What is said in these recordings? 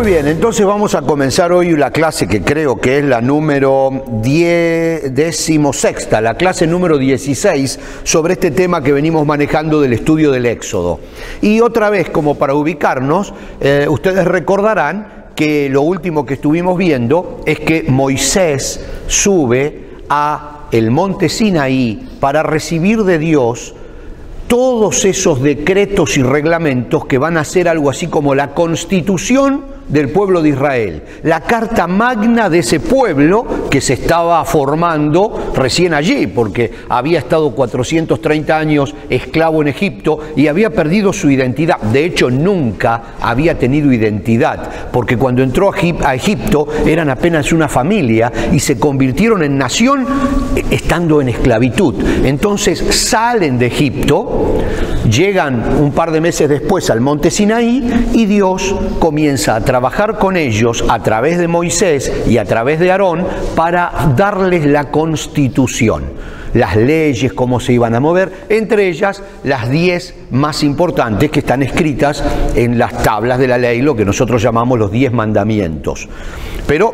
Muy bien, entonces vamos a comenzar hoy la clase que creo que es la número 16, la clase número 16 sobre este tema que venimos manejando del estudio del Éxodo. Y otra vez, como para ubicarnos, ustedes recordarán que lo último que estuvimos viendo es que Moisés sube a el monte Sinaí para recibir de Dios todos esos decretos y reglamentos que van a ser algo así como la constitución del pueblo de Israel, la carta magna de ese pueblo que se estaba formando recién allí, porque había estado 430 años esclavo en Egipto y había perdido su identidad. De hecho, nunca había tenido identidad, porque cuando entró a Egipto eran apenas una familia y se convirtieron en nación estando en esclavitud. Entonces salen de Egipto, llegan un par de meses después al monte Sinaí y Dios comienza a trabajar con ellos a través de Moisés y a través de Aarón para darles la constitución, las leyes, cómo se iban a mover, entre ellas las 10 más importantes que están escritas en las tablas de la ley, lo que nosotros llamamos los 10 mandamientos. Pero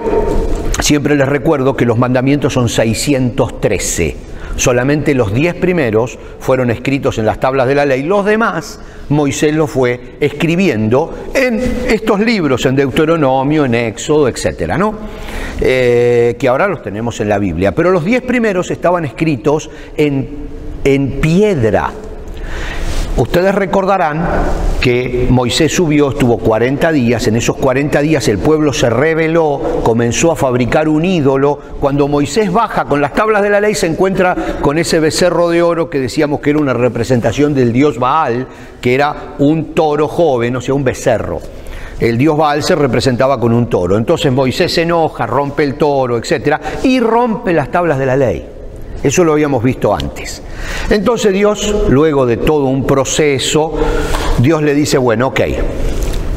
siempre les recuerdo que los mandamientos son 613. Solamente los 10 primeros fueron escritos en las tablas de la ley. Los demás, Moisés los fue escribiendo en estos libros, en Deuteronomio, en Éxodo, etcétera, ¿no? Que ahora los tenemos en la Biblia. Pero los 10 primeros estaban escritos en piedra. Ustedes recordarán que Moisés subió, estuvo 40 días, en esos 40 días el pueblo se rebeló, comenzó a fabricar un ídolo. Cuando Moisés baja con las tablas de la ley se encuentra con ese becerro de oro que decíamos que era una representación del dios Baal, que era un toro joven, o sea, un becerro. El dios Baal se representaba con un toro. Entonces Moisés se enoja, rompe el toro, etcétera, y rompe las tablas de la ley. Eso lo habíamos visto antes. Entonces Dios, luego de todo un proceso, Dios le dice, bueno, ok,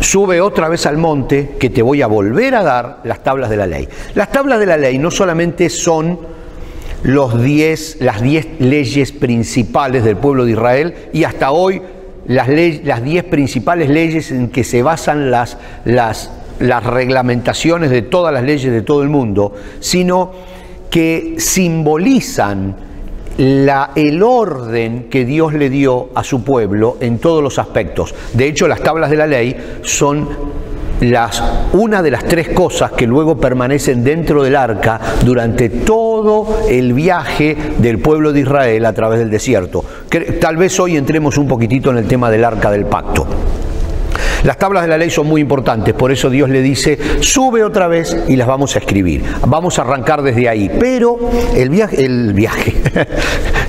sube otra vez al monte que te voy a volver a dar las tablas de la ley. Las tablas de la ley no solamente son las 10 leyes principales del pueblo de Israel y hasta hoy las 10 principales leyes en que se basan las reglamentaciones de todas las leyes de todo el mundo, sino que simbolizan el orden que Dios le dio a su pueblo en todos los aspectos. De hecho, las tablas de la ley son una de las 3 cosas que luego permanecen dentro del arca durante todo el viaje del pueblo de Israel a través del desierto. Tal vez hoy entremos un poquitito en el tema del arca del pacto. Las tablas de la ley son muy importantes, por eso Dios le dice, sube otra vez y las vamos a escribir. Vamos a arrancar desde ahí. Pero el viaje,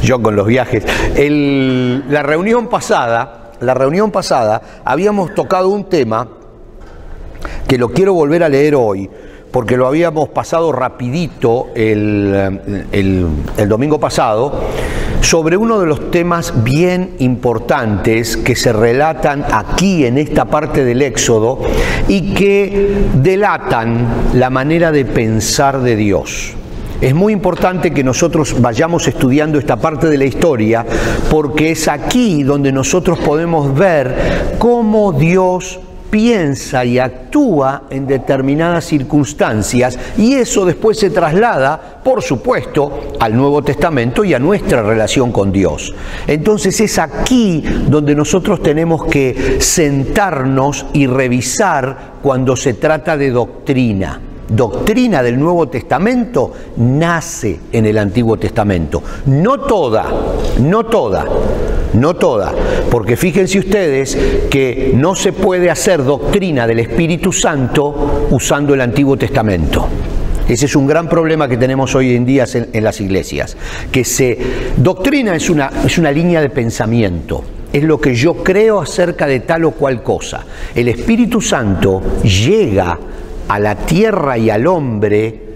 yo con los viajes, la reunión pasada habíamos tocado un tema que lo quiero volver a leer hoy, porque lo habíamos pasado rapidito el domingo pasado, sobre uno de los temas bien importantes que se relatan aquí en esta parte del Éxodo y que delatan la manera de pensar de Dios. Es muy importante que nosotros vayamos estudiando esta parte de la historia porque es aquí donde nosotros podemos ver cómo Dios piensa y actúa en determinadas circunstancias y eso después se traslada, por supuesto, al Nuevo Testamento y a nuestra relación con Dios. Entonces es aquí donde nosotros tenemos que sentarnos y revisar cuando se trata de doctrina. Doctrina del Nuevo Testamento nace en el Antiguo Testamento. No toda, porque fíjense ustedes que no se puede hacer doctrina del Espíritu Santo usando el Antiguo Testamento. Ese es un gran problema que tenemos hoy en día en las iglesias. Doctrina es una línea de pensamiento. Es lo que yo creo acerca de tal o cual cosa. El Espíritu Santo llega a la tierra y al hombre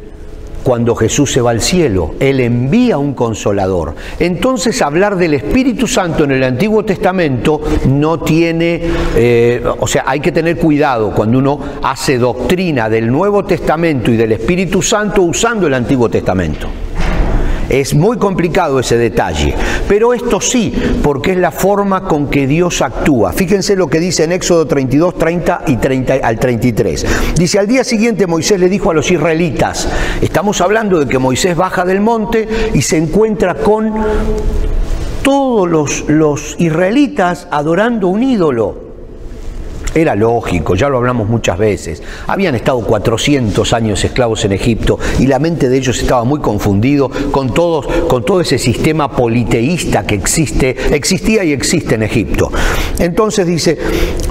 cuando Jesús se va al cielo. Él envía un consolador. Entonces hablar del Espíritu Santo en el Antiguo Testamento no tiene, hay que tener cuidado cuando uno hace doctrina del Nuevo Testamento y del Espíritu Santo usando el Antiguo Testamento. Es muy complicado ese detalle, pero esto sí, porque es la forma con que Dios actúa. Fíjense lo que dice en Éxodo 32, 30 y 30 al 33. Dice, al día siguiente Moisés le dijo a los israelitas, estamos hablando de que Moisés baja del monte y se encuentra con todos los israelitas adorando un ídolo. Era lógico, ya lo hablamos muchas veces. Habían estado 400 años esclavos en Egipto y la mente de ellos estaba muy confundido con todo ese sistema politeísta que existía y existe en Egipto. Entonces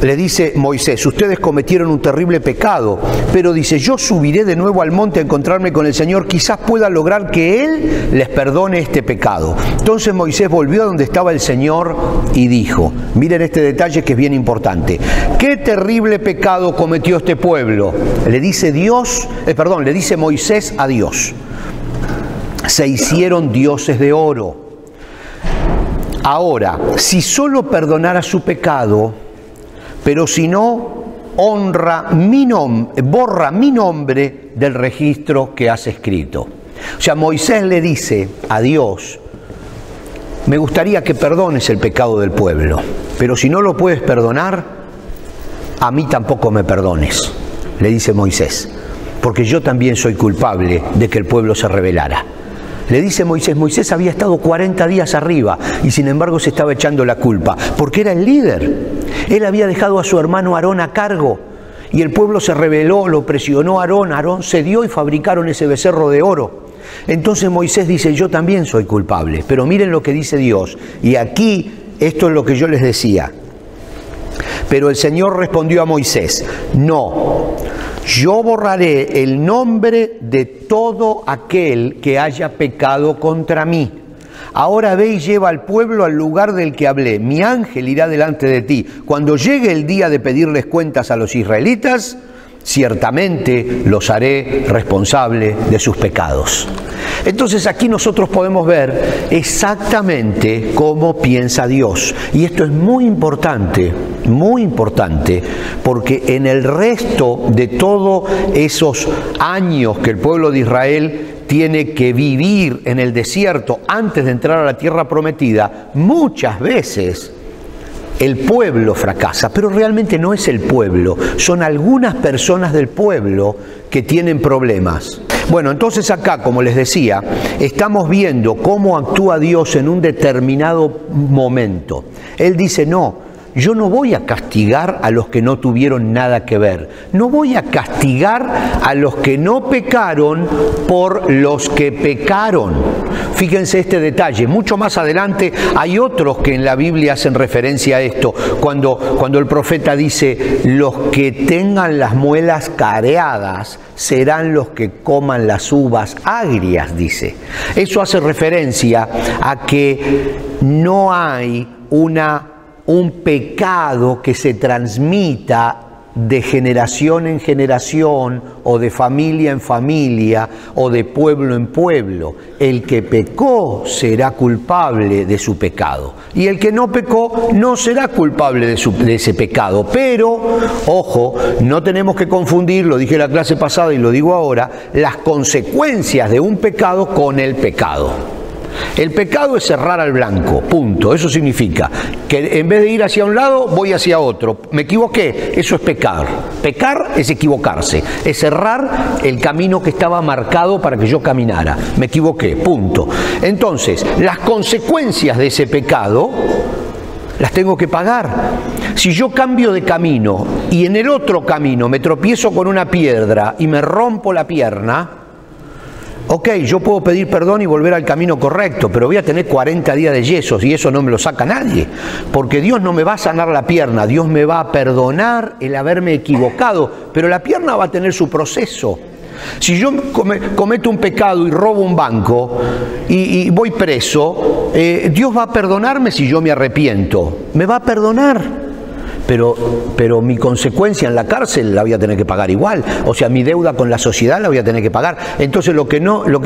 le dice Moisés, ustedes cometieron un terrible pecado, pero dice, yo subiré de nuevo al monte a encontrarme con el Señor, quizás pueda lograr que Él les perdone este pecado. Entonces Moisés volvió a donde estaba el Señor y dijo, miren este detalle que es bien importante, ¿qué terrible pecado cometió este pueblo? Le dice Moisés a Dios. Se hicieron dioses de oro. Ahora, si solo perdonara su pecado, pero si no, borra mi nombre del registro que has escrito. O sea, Moisés le dice a Dios, me gustaría que perdones el pecado del pueblo, pero si no lo puedes perdonar, a mí tampoco me perdones, le dice Moisés, porque yo también soy culpable de que el pueblo se rebelara. Le dice Moisés había estado 40 días arriba y sin embargo se estaba echando la culpa, porque era el líder. Él había dejado a su hermano Aarón a cargo y el pueblo se rebeló, lo presionó a Aarón, Aarón cedió y fabricaron ese becerro de oro. Entonces Moisés dice, yo también soy culpable, pero miren lo que dice Dios, y aquí esto es lo que yo les decía. Pero el Señor respondió a Moisés, no, yo borraré el nombre de todo aquel que haya pecado contra mí. Ahora ve y lleva al pueblo al lugar del que hablé. Mi ángel irá delante de ti. Cuando llegue el día de pedirles cuentas a los israelitas, ciertamente los haré responsable de sus pecados. Entonces aquí nosotros podemos ver exactamente cómo piensa Dios. Y esto es muy importante, porque en el resto de todos esos años que el pueblo de Israel tiene que vivir en el desierto antes de entrar a la tierra prometida, muchas veces el pueblo fracasa, pero realmente no es el pueblo, son algunas personas del pueblo que tienen problemas. Bueno, entonces acá, como les decía, estamos viendo cómo actúa Dios en un determinado momento. Él dice, no, yo no voy a castigar a los que no tuvieron nada que ver. No voy a castigar a los que no pecaron por los que pecaron. Fíjense este detalle. Mucho más adelante hay otros que en la Biblia hacen referencia a esto. Cuando el profeta dice, los que tengan las muelas careadas serán los que coman las uvas agrias, dice. Eso hace referencia a que no hay un pecado que se transmita de generación en generación o de familia en familia o de pueblo en pueblo. El que pecó será culpable de su pecado y el que no pecó no será culpable de ese pecado. Pero, ojo, no tenemos que confundir, lo dije en la clase pasada y lo digo ahora, las consecuencias de un pecado con el pecado. El pecado es errar al blanco, punto. Eso significa que en vez de ir hacia un lado, voy hacia otro. Me equivoqué, eso es pecar. Pecar es equivocarse, es errar el camino que estaba marcado para que yo caminara. Me equivoqué, punto. Entonces, las consecuencias de ese pecado las tengo que pagar. Si yo cambio de camino y en el otro camino me tropiezo con una piedra y me rompo la pierna, ok, yo puedo pedir perdón y volver al camino correcto, pero voy a tener 40 días de yesos y eso no me lo saca nadie, porque Dios no me va a sanar la pierna, Dios me va a perdonar el haberme equivocado, pero la pierna va a tener su proceso. Si yo cometo un pecado y robo un banco y voy preso, Dios va a perdonarme si yo me arrepiento, me va a perdonar. Pero mi consecuencia en la cárcel la voy a tener que pagar igual. O sea, mi deuda con la sociedad la voy a tener que pagar. Entonces lo que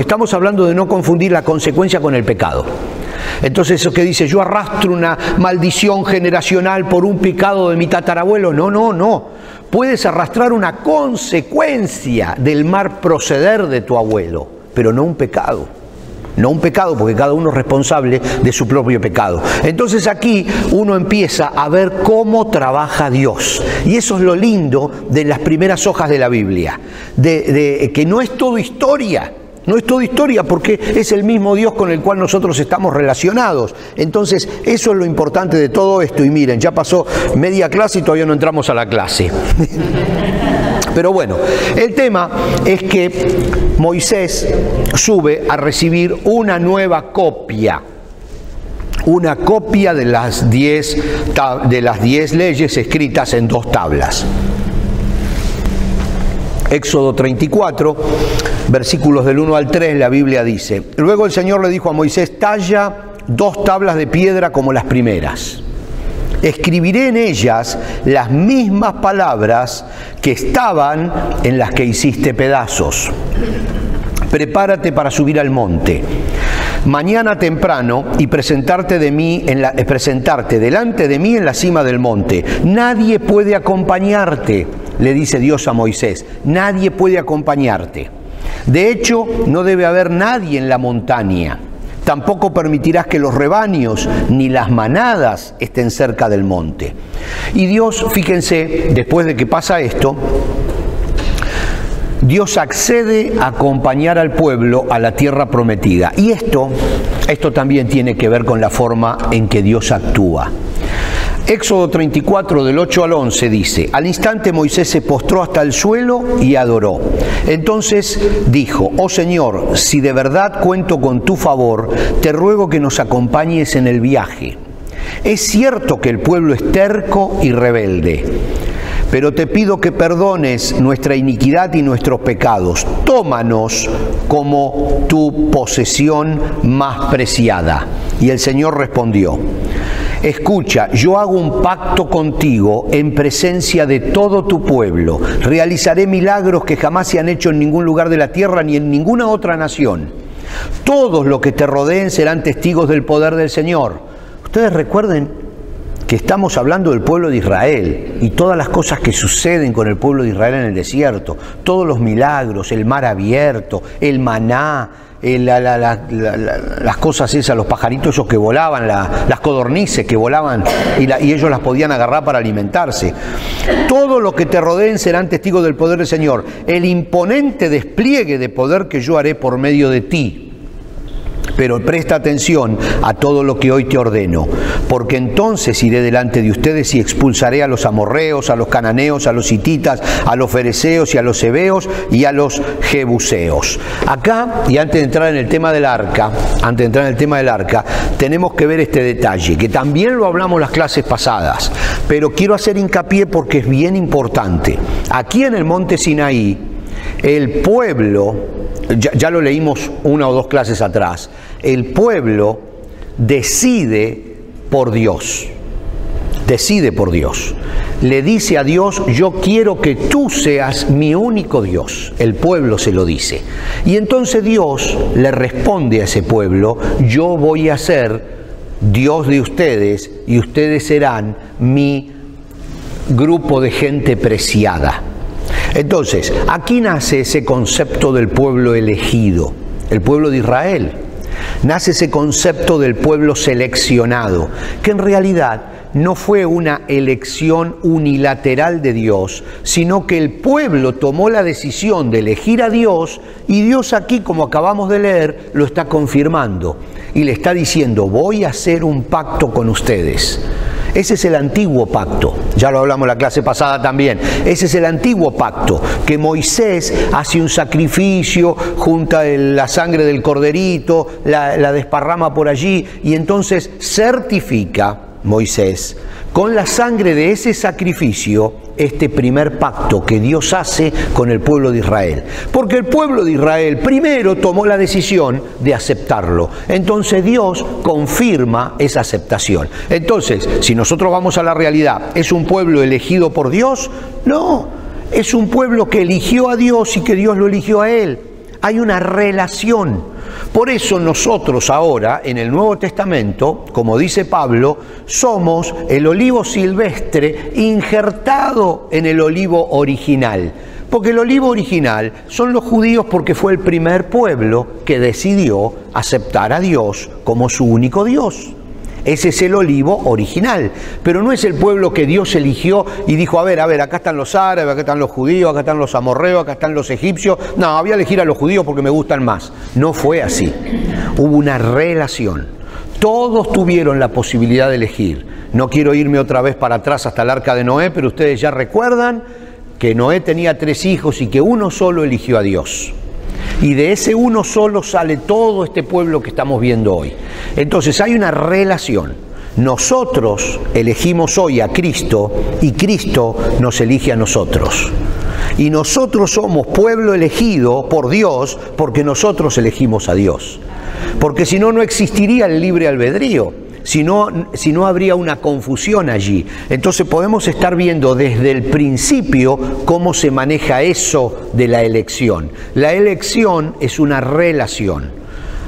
estamos hablando de no confundir la consecuencia con el pecado. Entonces eso que dice, yo arrastro una maldición generacional por un pecado de mi tatarabuelo. No. Puedes arrastrar una consecuencia del mal proceder de tu abuelo, pero no un pecado. no un pecado, porque cada uno es responsable de su propio pecado. Entonces aquí uno empieza a ver cómo trabaja Dios. Y eso es lo lindo de las primeras hojas de la Biblia, de que no es todo historia. No es todo historia porque es el mismo Dios con el cual nosotros estamos relacionados. Entonces, eso es lo importante de todo esto. Y miren, ya pasó media clase y todavía no entramos a la clase. Pero bueno, el tema es que Moisés sube a recibir una nueva copia. Una copia de las 10 leyes escritas en 2 tablas. Éxodo 34, versículos del 1 al 3, la Biblia dice: luego el Señor le dijo a Moisés: talla 2 tablas de piedra como las primeras. Escribiré en ellas las mismas palabras que estaban en las que hiciste pedazos. Prepárate para subir al monte mañana temprano y presentarte delante de mí en la cima del monte. Nadie puede acompañarte, le dice Dios a Moisés. Nadie puede acompañarte. De hecho, no debe haber nadie en la montaña. Tampoco permitirás que los rebaños ni las manadas estén cerca del monte. Y Dios, fíjense, después de que pasa esto, Dios accede a acompañar al pueblo a la tierra prometida. Y esto también tiene que ver con la forma en que Dios actúa. Éxodo 34, del 8 al 11 dice: al instante Moisés se postró hasta el suelo y adoró. Entonces dijo: oh Señor, si de verdad cuento con tu favor, te ruego que nos acompañes en el viaje. Es cierto que el pueblo es terco y rebelde, pero te pido que perdones nuestra iniquidad y nuestros pecados. Tómanos como tu posesión más preciada. Y el Señor respondió: escucha, yo hago un pacto contigo en presencia de todo tu pueblo. Realizaré milagros que jamás se han hecho en ningún lugar de la tierra ni en ninguna otra nación. Todos los que te rodeen serán testigos del poder del Señor. Ustedes recuerden que estamos hablando del pueblo de Israel y todas las cosas que suceden con el pueblo de Israel en el desierto, todos los milagros, el mar abierto, el maná, las cosas esas, los pajaritos esos que volaban, las codornices que volaban y ellos las podían agarrar para alimentarse. Todos los que te rodeen serán testigos del poder del Señor, el imponente despliegue de poder que yo haré por medio de ti. Pero presta atención a todo lo que hoy te ordeno, porque entonces iré delante de ustedes y expulsaré a los amorreos, a los cananeos, a los hititas, a los fereceos y a los heveos y a los jebuseos. Acá, y antes de entrar en el tema del arca, tenemos que ver este detalle, que también lo hablamos las clases pasadas, pero quiero hacer hincapié porque es bien importante. Aquí en el monte Sinaí, el pueblo, ya lo leímos 1 o 2 clases atrás, el pueblo decide por Dios. Decide por Dios. Le dice a Dios: yo quiero que tú seas mi único Dios. El pueblo se lo dice. Y entonces Dios le responde a ese pueblo: yo voy a ser Dios de ustedes y ustedes serán mi grupo de gente preciada. Entonces, aquí nace ese concepto del pueblo elegido, el pueblo de Israel. Nace ese concepto del pueblo seleccionado, que en realidad no fue una elección unilateral de Dios, sino que el pueblo tomó la decisión de elegir a Dios y Dios aquí, como acabamos de leer, lo está confirmando y le está diciendo: voy a hacer un pacto con ustedes. Ese es el antiguo pacto, ya lo hablamos en la clase pasada también. Ese es el antiguo pacto, que Moisés hace un sacrificio, junta la sangre del corderito, la desparrama por allí y entonces certifica Moisés con la sangre de ese sacrificio este primer pacto que Dios hace con el pueblo de Israel. Porque el pueblo de Israel primero tomó la decisión de aceptarlo. Entonces Dios confirma esa aceptación. Entonces, si nosotros vamos a la realidad, ¿es un pueblo elegido por Dios? No, es un pueblo que eligió a Dios y que Dios lo eligió a él. Hay una relación. Por eso nosotros ahora, en el Nuevo Testamento, como dice Pablo, somos el olivo silvestre injertado en el olivo original. Porque el olivo original son los judíos porque fue el primer pueblo que decidió aceptar a Dios como su único Dios. Ese es el olivo original, pero no es el pueblo que Dios eligió y dijo, a ver, acá están los árabes, acá están los judíos, acá están los amorreos, acá están los egipcios. No, voy a elegir a los judíos porque me gustan más. No fue así. Hubo una relación. Todos tuvieron la posibilidad de elegir. No quiero irme otra vez para atrás hasta el arca de Noé, pero ustedes ya recuerdan que Noé tenía 3 hijos y que uno solo eligió a Dios. Y de ese uno solo sale todo este pueblo que estamos viendo hoy. Entonces hay una relación. Nosotros elegimos hoy a Cristo y Cristo nos elige a nosotros. Y nosotros somos pueblo elegido por Dios porque nosotros elegimos a Dios. Porque si no, no existiría el libre albedrío. Si no habría una confusión allí. Entonces podemos estar viendo desde el principio cómo se maneja eso de la elección. La elección es una relación.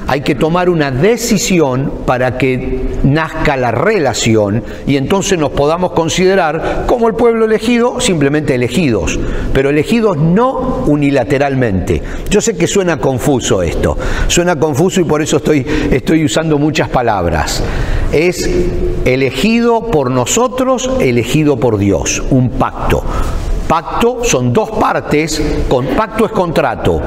Hay que tomar una decisión para que nazca la relación y entonces nos podamos considerar como el pueblo elegido, simplemente elegidos, pero elegidos no unilateralmente. Yo sé que suena confuso esto, suena confuso y por eso estoy usando muchas palabras. Es elegido por nosotros, elegido por Dios, un pacto. Pacto son 2 partes, pacto es contrato.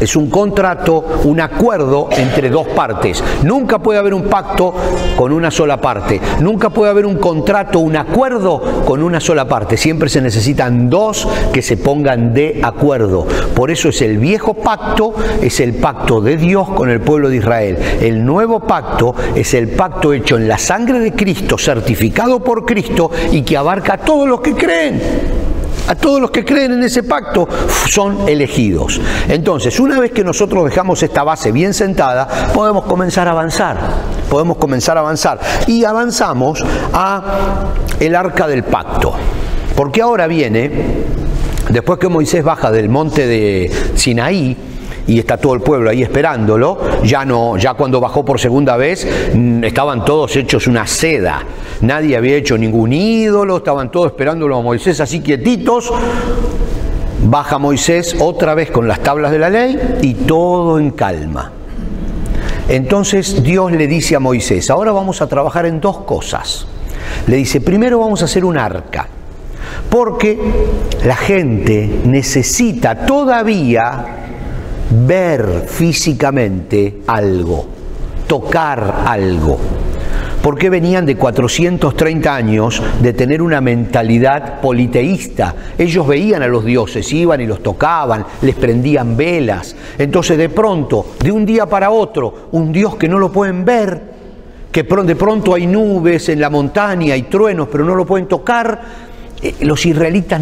Es un contrato, un acuerdo entre 2 partes. Nunca puede haber un pacto con una sola parte. Nunca puede haber un contrato, un acuerdo con una sola parte. Siempre se necesitan 2 que se pongan de acuerdo. Por eso es el viejo pacto, es el pacto de Dios con el pueblo de Israel. El nuevo pacto es el pacto hecho en la sangre de Cristo, certificado por Cristo y que abarca a todos los que creen. A todos los que creen en ese pacto son elegidos. Entonces, una vez que nosotros dejamos esta base bien sentada, podemos comenzar a avanzar. Podemos comenzar a avanzar. Y avanzamos a el arca del pacto. Porque ahora viene, después que Moisés baja del monte de Sinaí, y está todo el pueblo ahí esperándolo, ya cuando bajó por segunda vez, estaban todos hechos una seda. Nadie había hecho ningún ídolo, estaban todos esperándolo a Moisés así quietitos. Baja Moisés otra vez con las tablas de la ley y todo en calma. Entonces Dios le dice a Moisés, ahora vamos a trabajar en 2 cosas. Le dice, primero vamos a hacer un arca, porque la gente necesita todavía ver físicamente algo, tocar algo. Porque venían de 430 años de tener una mentalidad politeísta. Ellos veían a los dioses, iban y los tocaban, les prendían velas. Entonces de pronto, de un día para otro, un Dios que no lo pueden ver, que de pronto hay nubes en la montaña, hay truenos, pero no lo pueden tocar, los israelitas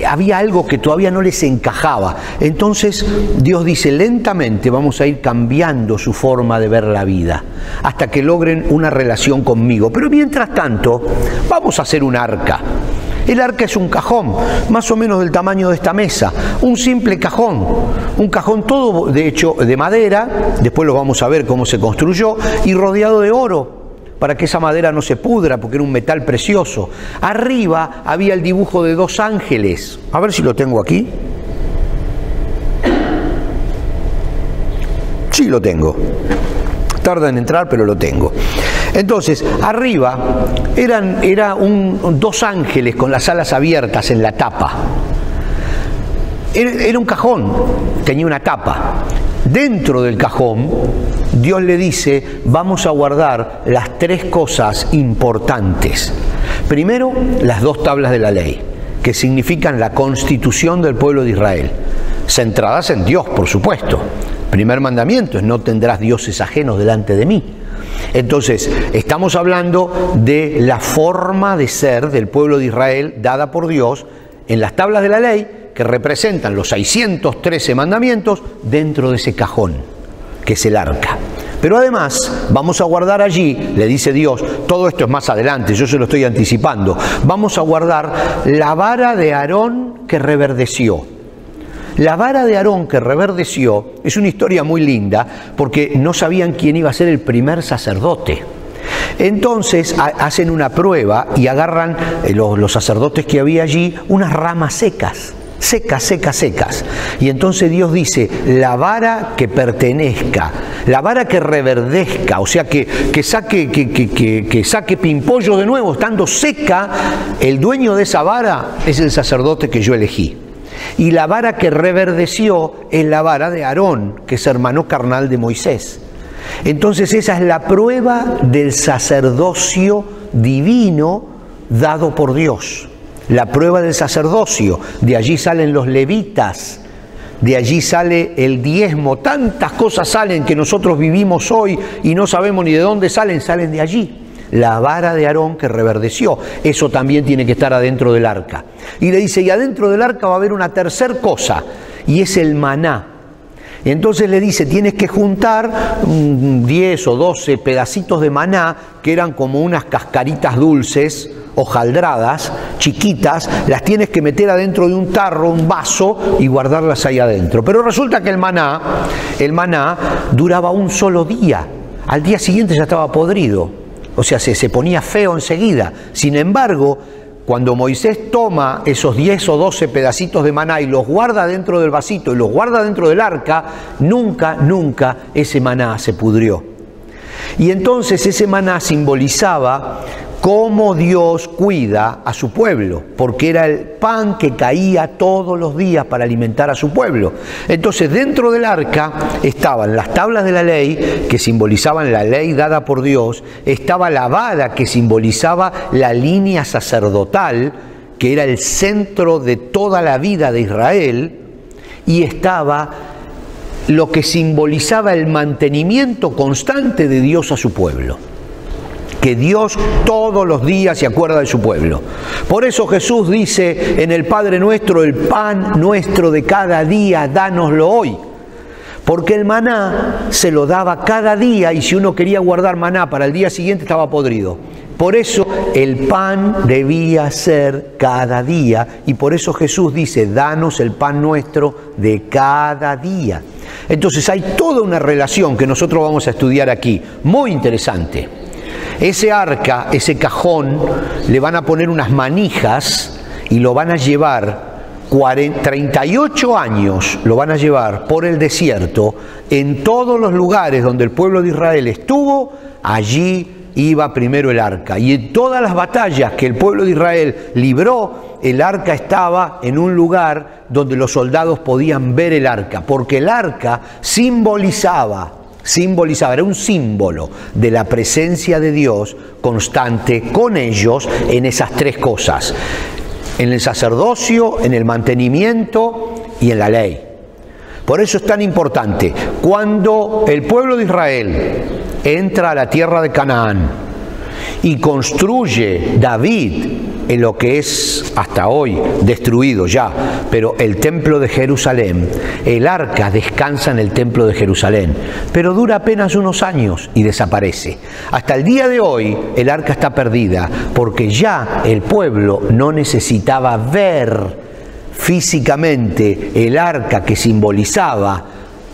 había algo que todavía no les encajaba. Entonces Dios dice, lentamente vamos a ir cambiando su forma de ver la vida hasta que logren una relación conmigo. Pero mientras tanto, vamos a hacer un arca. El arca es un cajón, más o menos del tamaño de esta mesa, un simple cajón, un cajón todo de hecho de madera, después lo vamos a ver cómo se construyó, y rodeado de oro, para que esa madera no se pudra, porque era un metal precioso. Arriba había el dibujo de 2 ángeles. A ver si lo tengo aquí. Sí, lo tengo. Tarda en entrar, pero lo tengo. Entonces, arriba eran 2 ángeles con las alas abiertas en la tapa. Era un cajón, tenía una tapa. Dentro del cajón, Dios le dice, vamos a guardar las 3 cosas importantes. Primero, las 2 tablas de la ley, que significan la constitución del pueblo de Israel, centradas en Dios, por supuesto. Primer mandamiento es, no tendrás dioses ajenos delante de mí. Entonces, estamos hablando de la forma de ser del pueblo de Israel dada por Dios en las tablas de la ley, que representan los 613 mandamientos dentro de ese cajón, que es el arca. Pero además vamos a guardar allí, le dice Dios, todo esto es más adelante, yo se lo estoy anticipando, vamos a guardar la vara de Aarón que reverdeció. La vara de Aarón que reverdeció es una historia muy linda porque no sabían quién iba a ser el primer sacerdote. Entonces hacen una prueba y agarran los sacerdotes que había allí unas ramas secas. secas, secas, secas. Y entonces Dios dice, la vara que pertenezca, la vara que reverdezca, o sea, que saque pimpollo de nuevo, estando seca, el dueño de esa vara es el sacerdote que yo elegí. Y la vara que reverdeció es la vara de Aarón, que es hermano carnal de Moisés. Entonces esa es la prueba del sacerdocio divino dado por Dios. La prueba del sacerdocio, de allí salen los levitas, de allí sale el diezmo, tantas cosas salen que nosotros vivimos hoy y no sabemos ni de dónde salen, salen de allí. La vara de Aarón que reverdeció, eso también tiene que estar adentro del arca. Y le dice, y adentro del arca va a haber una tercer cosa, y es el maná. Entonces le dice, tienes que juntar 10 o 12 pedacitos de maná, que eran como unas cascaritas dulces, hojaldradas, chiquitas, las tienes que meter adentro de un tarro, un vaso, y guardarlas ahí adentro. Pero resulta que el maná duraba un solo día. Al día siguiente ya estaba podrido. O sea, se ponía feo enseguida. Sin embargo, cuando Moisés toma esos 10 o 12 pedacitos de maná y los guarda dentro del vasito y los guarda dentro del arca, nunca, nunca ese maná se pudrió. Y entonces ese maná simbolizaba cómo Dios cuida a su pueblo, porque era el pan que caía todos los días para alimentar a su pueblo. Entonces dentro del arca estaban las tablas de la ley, que simbolizaban la ley dada por Dios, estaba la vara, que simbolizaba la línea sacerdotal, que era el centro de toda la vida de Israel, y estaba lo que simbolizaba el mantenimiento constante de Dios a su pueblo. Que Dios todos los días se acuerda de su pueblo. Por eso Jesús dice en el Padre Nuestro, el pan nuestro de cada día, dánoslo hoy. Porque el maná se lo daba cada día y si uno quería guardar maná para el día siguiente estaba podrido. Por eso el pan debía ser cada día y por eso Jesús dice, danos el pan nuestro de cada día. Entonces hay toda una relación que nosotros vamos a estudiar aquí, muy interesante. Ese arca, ese cajón, le van a poner unas manijas y lo van a llevar 38 años, lo van a llevar por el desierto, en todos los lugares donde el pueblo de Israel estuvo, allí iba primero el arca. Y en todas las batallas que el pueblo de Israel libró, el arca estaba en un lugar donde los soldados podían ver el arca, porque el arca simbolizaba, era un símbolo de la presencia de Dios constante con ellos en esas tres cosas, en el sacerdocio, en el mantenimiento y en la ley. Por eso es tan importante, cuando el pueblo de Israel entra a la tierra de Canaán y construye David en lo que es hasta hoy destruido ya, pero el templo de Jerusalén, el arca descansa en el templo de Jerusalén, pero dura apenas unos años y desaparece. Hasta el día de hoy el arca está perdida porque ya el pueblo no necesitaba ver físicamente el arca que simbolizaba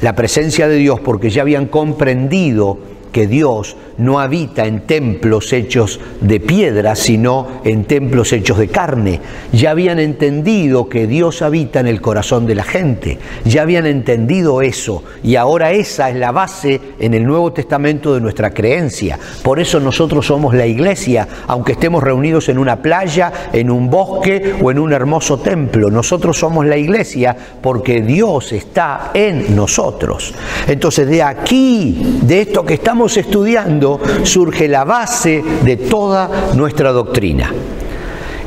la presencia de Dios, porque ya habían comprendido que Dios no habita en templos hechos de piedra, sino en templos hechos de carne. Ya habían entendido que Dios habita en el corazón de la gente. Ya habían entendido eso. Y ahora esa es la base en el Nuevo Testamento de nuestra creencia. Por eso nosotros somos la iglesia, aunque estemos reunidos en una playa, en un bosque o en un hermoso templo. Nosotros somos la iglesia porque Dios está en nosotros. Entonces de aquí, de esto que estamos estudiando, surge la base de toda nuestra doctrina.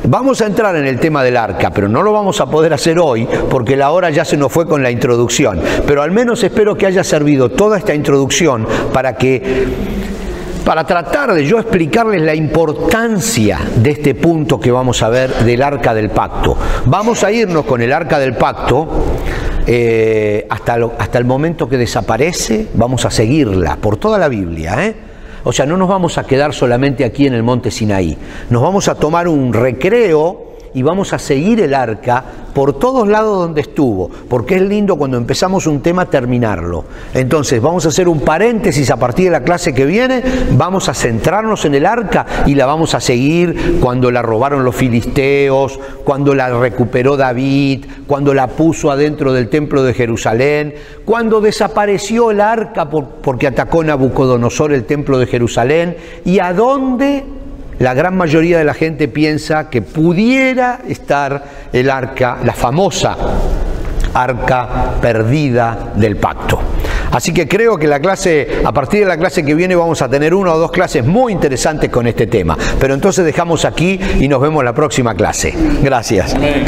Vamos a entrar en el tema del arca, pero no lo vamos a poder hacer hoy porque la hora ya se nos fue con la introducción. Pero al menos espero que haya servido toda esta introducción para tratar de yo explicarles la importancia de este punto que vamos a ver del arca del pacto. Vamos a irnos con el arca del pacto hasta el momento que desaparece. Vamos a seguirla por toda la Biblia, O sea, no nos vamos a quedar solamente aquí en el monte Sinaí. Nos vamos a tomar un recreo y vamos a seguir el arca por todos lados donde estuvo, porque es lindo cuando empezamos un tema terminarlo. Entonces vamos a hacer un paréntesis a partir de la clase que viene, vamos a centrarnos en el arca y la vamos a seguir cuando la robaron los filisteos, cuando la recuperó David, cuando la puso adentro del templo de Jerusalén, cuando desapareció el arca porque atacó Nabucodonosor el templo de Jerusalén, y a dónde la gran mayoría de la gente piensa que pudiera estar el arca, la famosa arca perdida del pacto. Así que creo que a partir de la clase que viene vamos a tener 1 o 2 clases muy interesantes con este tema. Pero entonces dejamos aquí y nos vemos la próxima clase. Gracias. Amén.